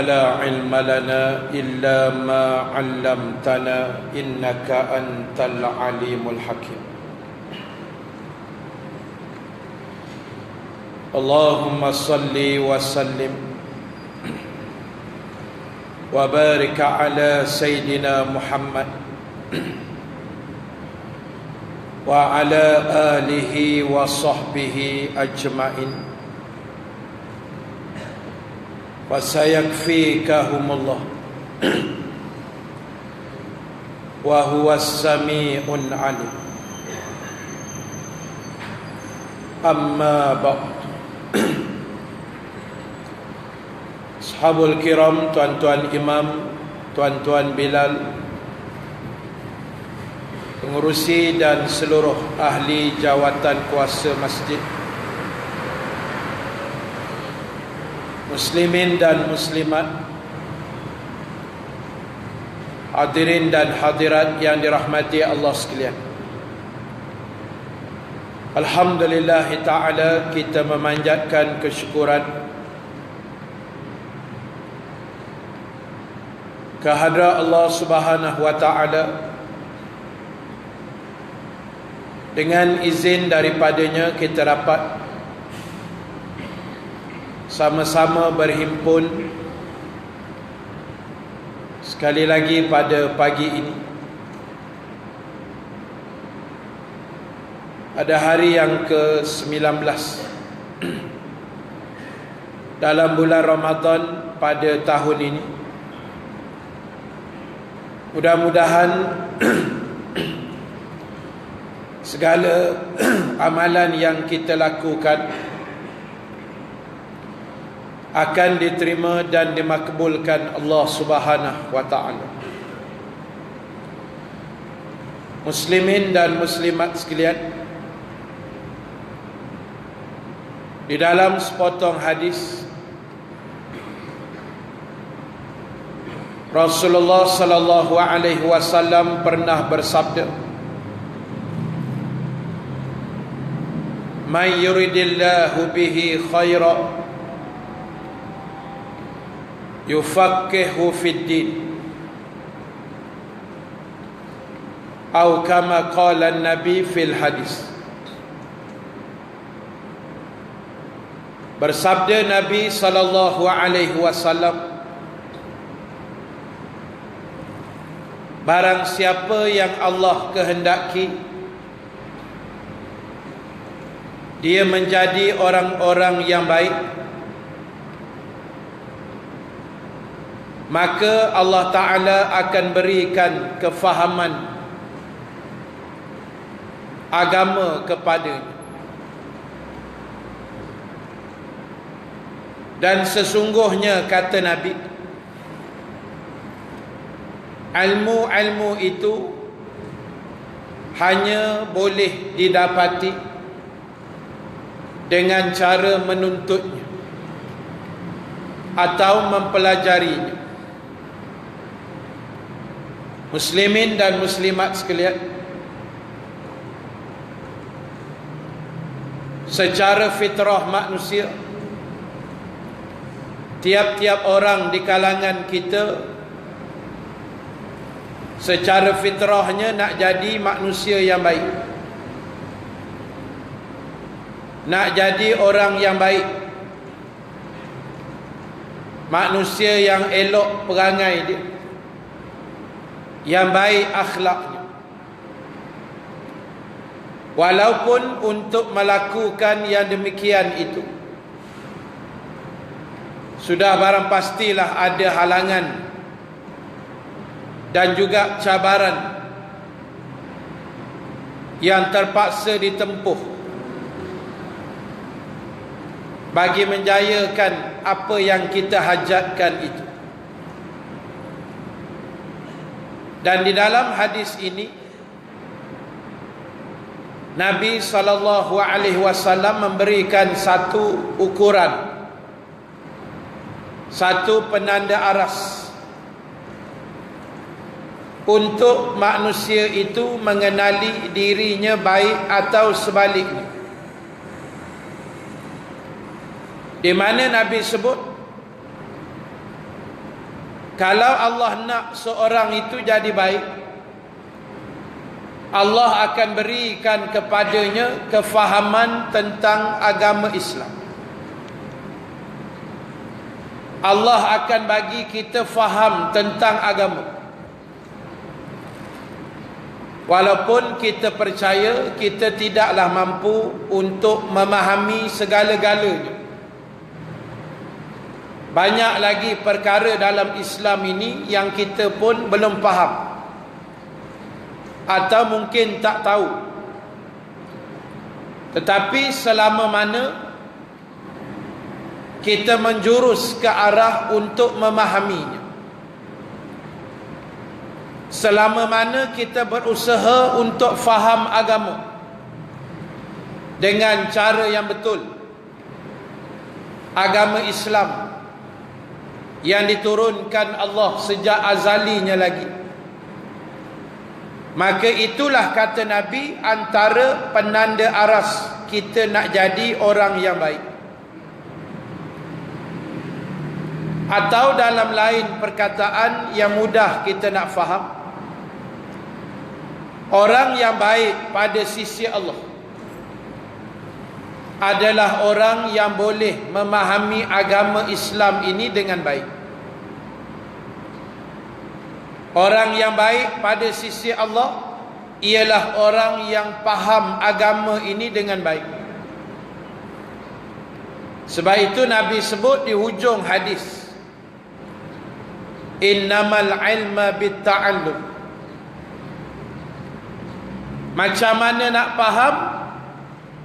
لا علم لنا إلا ما علمتنا إنك أنت العليم الحكيم. اللهم صل وسلم وبارك على سيدنا محمد وعلى آله وصحبه أجمعين. وسيكفيكهم الله وهو السميع العليم. Amma ba'd. Ashabul kiram, tuan-tuan imam, tuan-tuan Bilal, pengurusi dan seluruh ahli jawatan kuasa masjid, muslimin dan muslimat, hadirin dan hadirat yang dirahmati Allah sekalian. Alhamdulillah ta'ala, kita memanjatkan kesyukuran kehadrat Allah subhanahu wa ta'ala. Dengan izin daripadanya kita dapat sama-sama berhimpun sekali lagi pada pagi ini, pada hari yang ke-19 dalam bulan Ramadan pada tahun ini. Mudah-mudahan segala amalan yang kita lakukan akan diterima dan dimakbulkan Allah subhanahu wa ta'ala. Muslimin dan muslimat sekalian, di dalam sepotong hadis Rasulullah sallallahu alaihi wasallam pernah bersabda, "Man yuridillahu bihi khaira yufaqihu fid din." Atau kama qala an-nabi fil hadis. Bersabda Nabi sallallahu alaihi wasallam, barang siapa yang Allah kehendaki dia menjadi orang-orang yang baik, maka Allah Ta'ala akan berikan kefahaman agama kepadanya. Dan sesungguhnya, kata Nabi, ilmu-ilmu itu hanya boleh didapati dengan cara menuntutnya atau mempelajarinya. Muslimin dan muslimat sekalian, secara fitrah manusia, tiap-tiap orang di kalangan kita secara fitrahnya nak jadi manusia yang baik, nak jadi orang yang baik, manusia yang elok perangai dia, yang baik akhlaknya. Walaupun untuk melakukan yang demikian itu sudah barang pastilah ada halangan dan juga cabaran yang terpaksa ditempuh bagi menjayakan apa yang kita hajatkan itu. Dan di dalam hadis ini Nabi SAW memberikan satu ukuran, satu penanda aras untuk manusia itu mengenali dirinya baik atau sebaliknya. Di mana Nabi sebut Kalau Allah nak seorang itu jadi baik, Allah akan berikan kepadanya kefahaman tentang agama Islam. Allah akan bagi kita faham tentang agama. Walaupun kita percaya kita tidaklah mampu untuk memahami segala-galanya. Banyak lagi perkara dalam Islam ini yang kita pun belum faham, atau mungkin tak tahu. Tetapi selama mana kita menjurus ke arah untuk memahaminya, selama mana kita berusaha untuk faham agama dengan cara yang betul, agama Islam yang diturunkan Allah sejak azalinya lagi, maka itulah kata Nabi antara penanda aras kita nak jadi orang yang baik. Atau dalam lain perkataan yang mudah kita nak faham, orang yang baik pada sisi Allah adalah orang yang boleh memahami agama Islam ini dengan baik. Orang yang baik pada sisi Allah ialah orang yang faham agama ini dengan baik. Sebab itu Nabi sebut di hujung hadis, innamal ilma bitta'allum. Macam mana nak faham?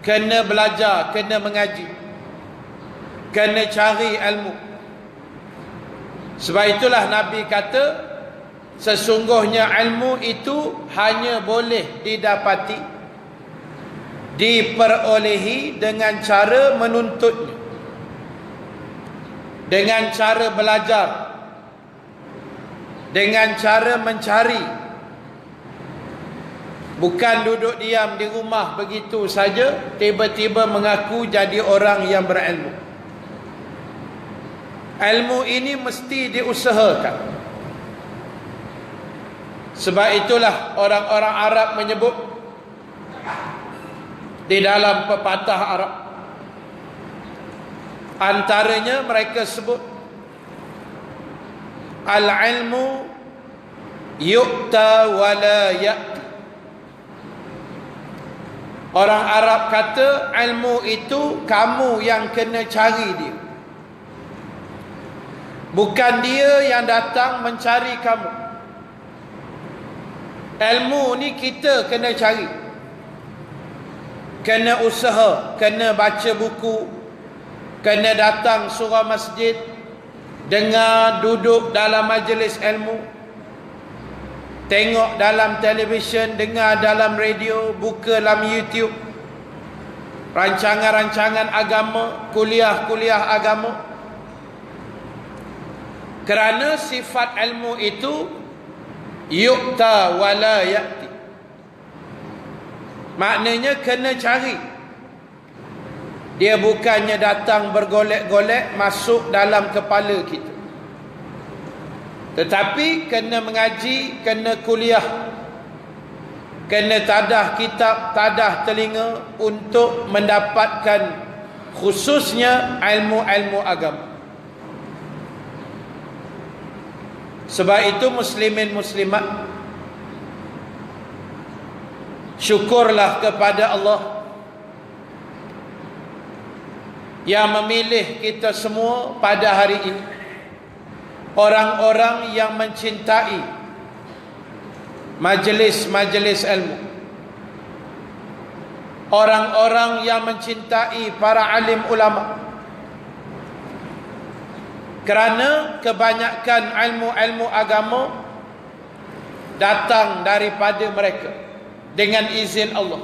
Kena belajar, kena mengaji, kena cari ilmu. Sebab itulah Nabi kata, sesungguhnya ilmu itu hanya boleh didapati, diperolehi dengan cara menuntutnya, dengan cara belajar, dengan cara mencari. Bukan duduk diam di rumah begitu saja, tiba-tiba mengaku jadi orang yang berilmu. Ilmu ini mesti diusahakan. Sebab itulah orang-orang Arab menyebut di dalam pepatah Arab, antaranya mereka sebut al-ilmu yu'ta wa la ya'ti. Orang Arab kata ilmu itu kamu yang kena cari dia, bukan dia yang datang mencari kamu. Ilmu ni kita kena cari, kena usaha, kena baca buku, kena datang surau masjid, dengar, duduk dalam majlis ilmu, tengok dalam televisyen, dengar dalam radio, buka dalam YouTube rancangan-rancangan agama, kuliah-kuliah agama. Kerana sifat ilmu itu yu'ta wa la ya'ti, maknanya kena cari. Dia bukannya datang bergolek-golek masuk dalam kepala kita, tetapi kena mengaji, kena kuliah, kena tadah kitab, tadah telinga untuk mendapatkan khususnya ilmu-ilmu agama. Sebab itu muslimin muslimat, syukurlah kepada Allah yang memilih kita semua pada hari ini orang-orang yang mencintai majlis-majlis ilmu, orang-orang yang mencintai para alim ulama. Kerana kebanyakan ilmu-ilmu agama datang daripada mereka dengan izin Allah.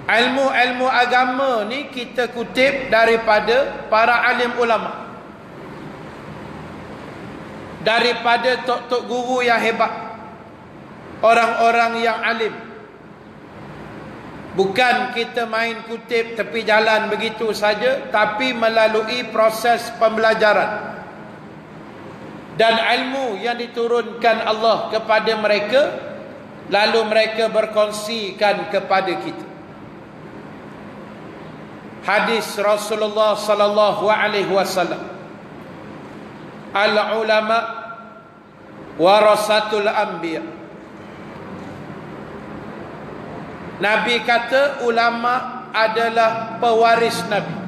Ilmu-ilmu agama ni kita kutip daripada para alim ulama, daripada tok-tok guru yang hebat, orang-orang yang alim. Bukan kita main kutip tepi jalan begitu saja, tapi melalui proses pembelajaran dan ilmu yang diturunkan Allah kepada mereka, lalu mereka berkongsikan kepada kita. Hadis Rasulullah sallallahu alaihi wasallam, al ulama warasatul anbiya. Nabi kata ulama adalah pewaris Nabi.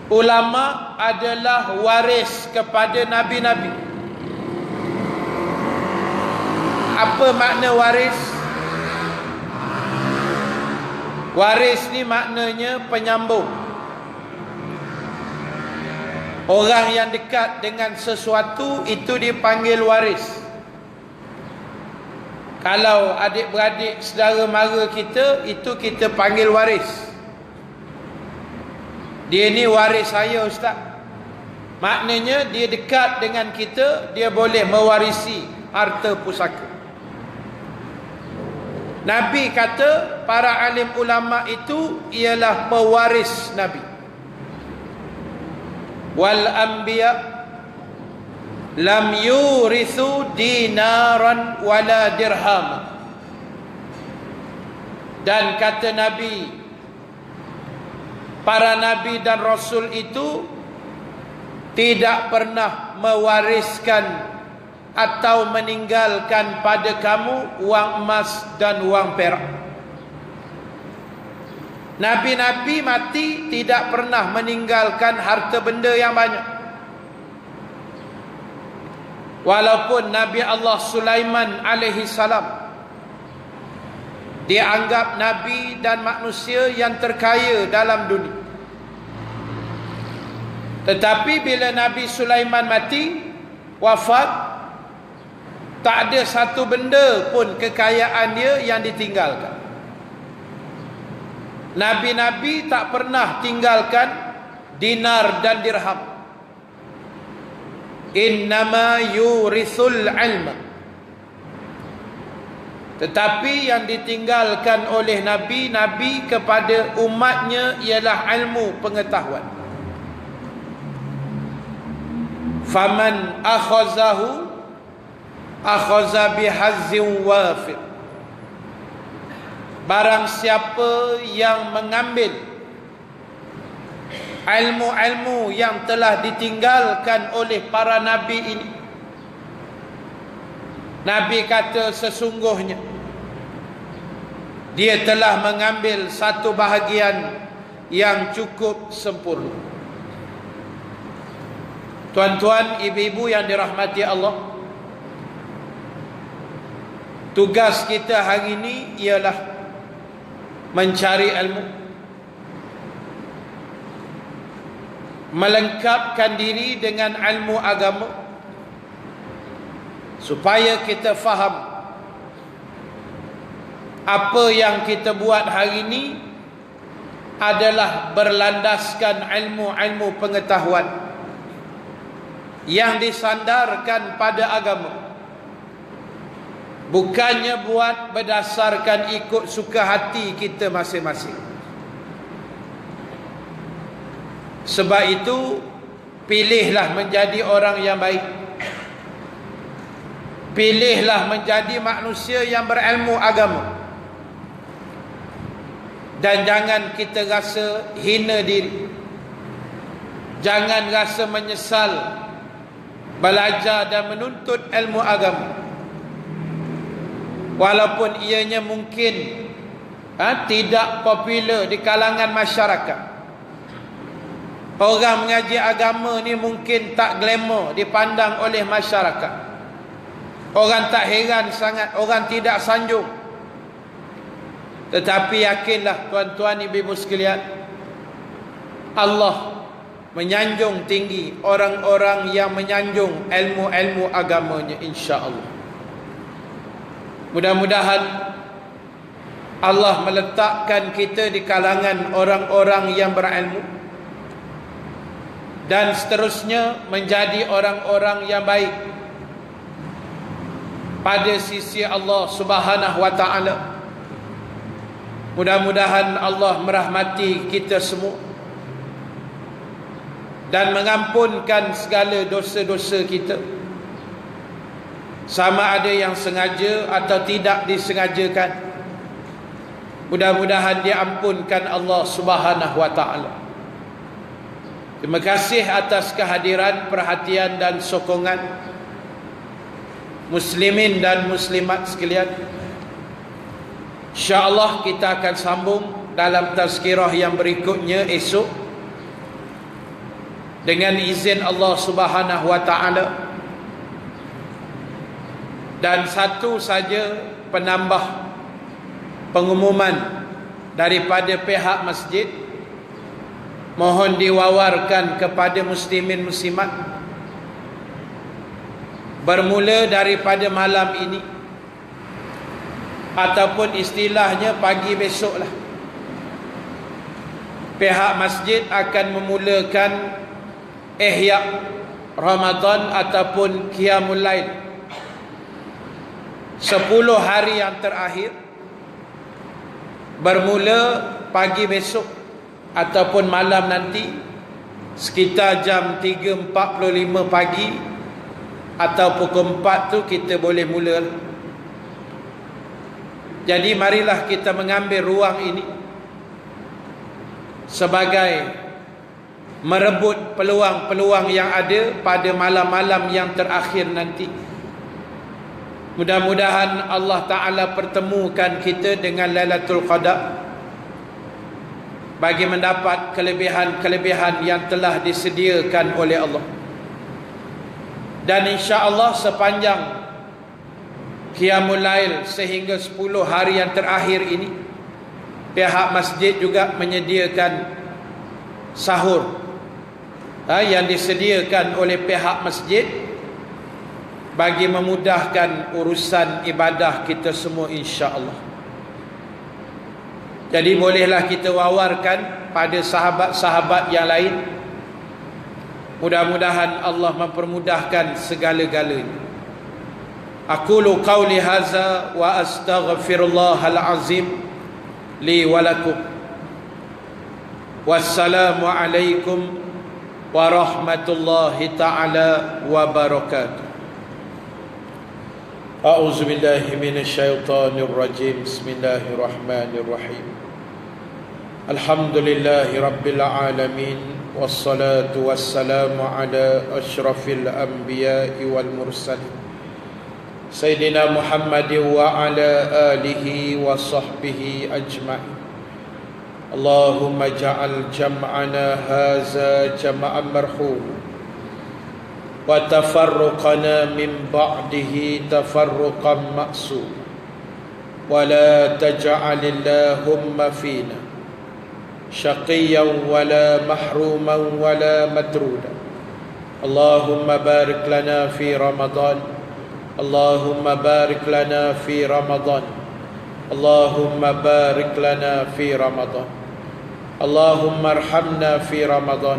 Ulama adalah waris kepada Nabi-Nabi. Apa makna waris? Waris ni maknanya penyambung. Orang yang dekat dengan sesuatu itu dipanggil waris. Kalau adik-beradik saudara mara kita, itu kita panggil waris. Dia ni waris saya ustaz. Maknanya dia dekat dengan kita, dia boleh mewarisi harta pusaka. Nabi kata para alim ulama itu ialah pewaris Nabi. Wal anbiya lam yurithu dinaran wala dirham. Dan kata Nabi, para Nabi dan Rasul itu tidak pernah mewariskan atau meninggalkan pada kamu wang emas dan wang perak. Nabi-Nabi mati tidak pernah meninggalkan harta benda yang banyak. Walaupun Nabi Allah Sulaiman alaihi salam dianggap Nabi dan manusia yang terkaya dalam dunia, tetapi bila Nabi Sulaiman mati, wafat, tak ada satu benda pun kekayaan dia yang ditinggalkan. Nabi-Nabi tak pernah tinggalkan dinar dan dirham. Innama yurisul ilma. Tetapi yang ditinggalkan oleh Nabi kepada umatnya ialah ilmu pengetahuan. Faman akhazahu akhaza bihazzin wafir. Barang siapa yang mengambil ilmu-ilmu yang telah ditinggalkan oleh para Nabi ini, Nabi kata sesungguhnya dia telah mengambil satu bahagian yang cukup sempurna. Tuan-tuan, ibu-ibu yang dirahmati Allah, tugas kita hari ini ialah mencari ilmu, melengkapkan diri dengan ilmu agama, supaya kita faham apa yang kita buat hari ini adalah berlandaskan ilmu-ilmu pengetahuan yang disandarkan pada agama, bukannya buat berdasarkan ikut suka hati kita masing-masing. Sebab itu, pilihlah menjadi orang yang baik, pilihlah menjadi manusia yang berilmu agama, dan jangan kita rasa hina diri, jangan rasa menyesal belajar dan menuntut ilmu agama, walaupun ianya mungkin tidak popular di kalangan masyarakat. Orang mengaji agama ni mungkin tak glamour dipandang oleh masyarakat. Orang tak heran sangat, orang tidak sanjung. Tetapi yakinlah tuan-tuan ibu-ibu sekalian, Allah menyanjung tinggi orang-orang yang menyanjung ilmu-ilmu agamanya, insya-Allah. Mudah-mudahan Allah meletakkan kita di kalangan orang-orang yang berilmu, dan seterusnya menjadi orang-orang yang baik pada sisi Allah Subhanahu wa taala, Mudah-mudahan Allah merahmati kita semua dan mengampunkan segala dosa-dosa kita, sama ada yang sengaja atau tidak disengajakan. Mudah-mudahan diampunkan Allah Subhanahu wa taala. Terima kasih atas kehadiran, perhatian dan sokongan muslimin dan muslimat sekalian. InsyaAllah kita akan sambung dalam tazkirah yang berikutnya esok dengan izin Allah Subhanahu wa taala. Dan satu saja penambah pengumuman daripada pihak masjid, mohon diwawarkan kepada muslimin muslimat, bermula daripada malam ini ataupun istilahnya pagi besoklah, pihak masjid akan memulakan ihya Ramadan ataupun qiyamul lail 10 hari yang terakhir, bermula pagi besok ataupun malam nanti sekitar jam 3.45 pagi atau pukul 4 tu kita boleh mula. Jadi marilah kita mengambil ruang ini sebagai merebut peluang-peluang yang ada pada malam-malam yang terakhir nanti. Mudah-mudahan Allah Ta'ala pertemukan kita dengan Lailatul Qadar bagi mendapat kelebihan-kelebihan yang telah disediakan oleh Allah. Dan insya-Allah sepanjang Qiyamul Lail sehingga 10 hari yang terakhir ini, pihak masjid juga menyediakan sahur yang disediakan oleh pihak masjid bagi memudahkan urusan ibadah kita semua insya-Allah. Jadi bolehlah kita wawarkan pada sahabat-sahabat yang lain. Mudah-mudahan Allah mempermudahkan segala-galanya. Aqulu qawli hadza wa astaghfirullahal azim li wa lakum. Wassalamu alaikum warahmatullahi ta'ala wabarakatuh. A'udzu billahi minasyaitonir rajim. Bismillahirrahmanirrahim. Alhamdulillahi rabbil alamin, wassalatu wassalamu ala asyrafil anbiya'i wal mursalin Sayyidina Muhammad wa ala alihi wa sahbihi ajma'in. Allahumma ja'al jam'ana haza jam'an marhum wa tafarruqana min ba'dihi tafarruqan ma'sum wa la taj'alillahumma fina syaqiyan wa la mahruman wa la matruda. Allahumma barik lana fi Ramadan. Allahumma barik lana fi Ramadan. Allahumma barik lana fi Ramadan. Allahumma arhamna fi Ramadan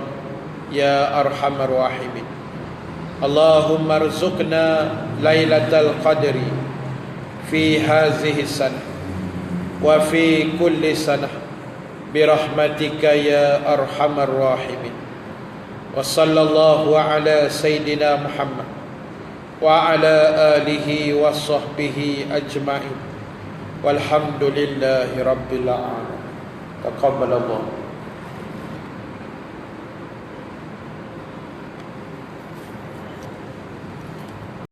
ya arhamar rahimin. Allahumma arzuqna lailatal qadri fi hadhihi sanah wa fi kulli sanah birahmatika ya arhamar rahimin. Wa sallallahu ala sayyidina Muhammad wa ala alihi wa sahbihi ajma'in. Walhamdulillahi rabbil alamin. Taqabbalallah.